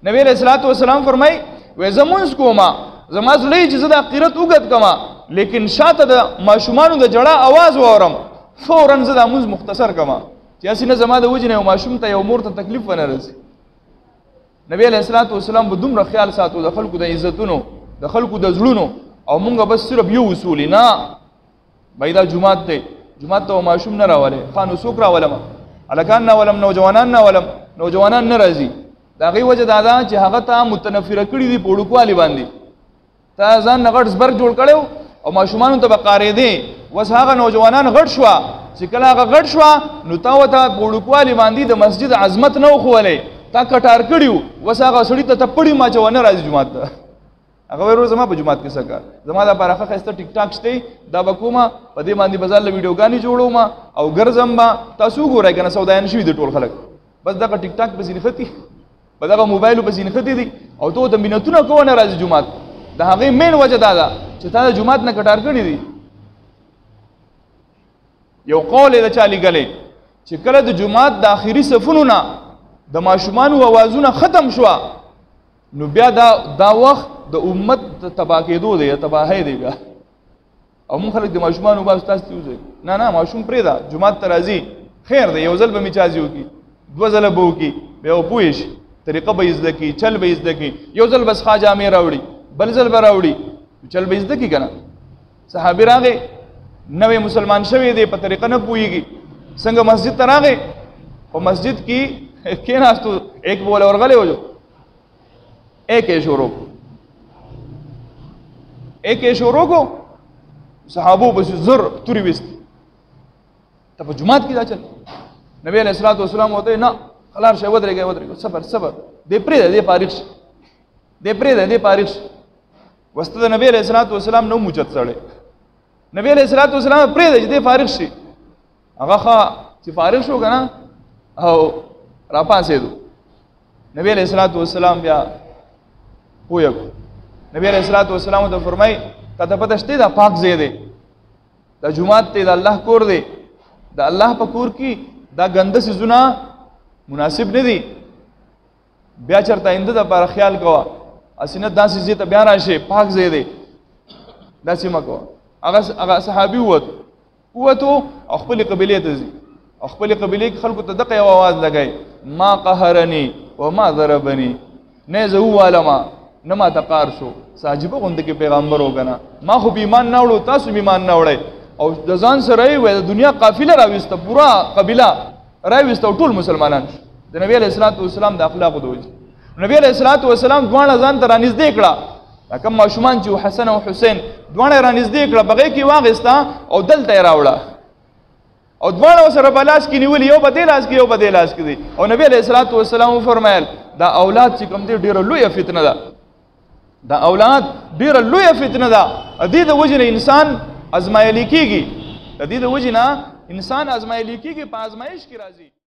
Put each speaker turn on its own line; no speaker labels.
نبی علیہ الصلوۃ والسلام فرمای و زمونس کوما زما زړه چې زه د آخرت وګت کما لیکن شاته د ماشومانو د جړه आवाज وورم فورا زه د موز مختصر کما چې اسینه زما د وجنه ماشوم ته یو مور ته تکلیف ونه رسي نبی علیہ الصلوۃ والسلام به دومره خیال ساتو د خلکو د عزتونو د خلکو د زړونو او مونږ بس صرف یو اصول نه بيدا جمعات ته جمعات ته ماشوم نه راولې خانو سوک راولم الکان نه ولم نوجوانان نه ولم نوجوانان نه راځي دا غي وجه دادا چې هغه ته متنفره کړی دی پوډکوالي باندې تا ځان نغټ زبر جوړ کړو او ماشومان ته بقارې دي وس هغه نوجوانان غټ شو چې کله هغه غټ شو نو تا وته پوډکوالي باندې د مسجد عظمت نه خوولې تا کټار کړیو وس هغه سړی ته تپړی ما چونه راځي جمعات ته هغه ورو زما په جمعات کې سکا زما د پرخه خسته ټیک ټاک شته دا بکوما په دې باندې بازار له ویډیوګانی جوړوم او ګرځم با تاسو ګورئ کنه سودایان شوی د ټول خلک بس دا ټیک ټاک په زین ختی په دا موبایل په زین ختی دي او ته د مينتونه کوونه راځي جمعات دا هغه مین وجه دا چې تا د جمعات نه کټار کړی دي یو قول د چالي غلې چې کله د جمعات د اخیری صفونو نه د ماشومان اوازونه ختم شو نو بیا دا وخت د امت تباہ کېدو دی تباہی دی بیا او مون خلک د ماشومان او باز تاسو ته نه ماشوم پرې دا جمعات ترازی خیر دی یو ځل به میچازیو کی دو ځله بو کی به پوښ طریقه به عزت کی چل به عزت کی یو ځل بس خواجه مې راوړي بل ځل به راوړي چل به عزت کی کنه صحابي راغې نوې مسلمان شوی دی په طریقه نه پويږي څنګه مسجد ته راغې او مسجد کې کېناستو ایک بول ورغلې وځو ایک شروع کو صحابو بس زر توري وست ته په جمعات کې دا چل نبی علیہ الصلوۃ والسلام وته نه خلار شي ودرېږي صبر دې پرې دې پاریخ واستد نبی علیہ الصلوۃ والسلام نو موجت سره نبی علیہ الصلوۃ والسلام پرې دې فارغ شي هغه چې فارغ شو کنه او را پاسې دو نبی علیہ الصلوۃ والسلام بیا پویګ نبی علیہ الصلوۃ والسلام ته فرمای ته پته شته دا پاک ځای دی دا جمعات ته دا الله کور دی دا الله په کور کې دا ګنده سيزونه مناسب نه دي بیا چرته انده د پر خیال کوا اسینه داسې ځای ته بیا راشه پاک ځای دی داسې مکو هغه صحابي وته خپل قبيله ته ځي خپل قبيله کې خلکو ته دغه आवाज لګای ما قهرني وما ضربني نه زو علما نه ما تقار شو ساجبه غوند کې پیغمبر وګنا ما خو ایمان نه وړو تاسو ایمان نه وړئ او د ځان سره وي د دنیا قافله راويسته پورا قبيله راويسته ټول مسلمانان د نبی عليه الصلاه والسلام د اخلاق دوی نبی عليه الصلاه والسلام دوه ځان ته رانږدې کړه کوم ماشومان چې حسن او حسین دوه رانږدې کړه بغیر کې واغستا او دلته راوړه او دوه سره بلاس کې نیول یو بدلاس کې یو بدلاس کې دي او نبی عليه الصلاه والسلام فرمایل دا اولاد چې کوم دي ډیره لویه فتنه ده دا اولاد ډیره لویه فتنه ده د دې د وجنه انسان ازمایلی کیږي د دې د وجنه انسان ازمایلی کیږي په ازمایش کې راځي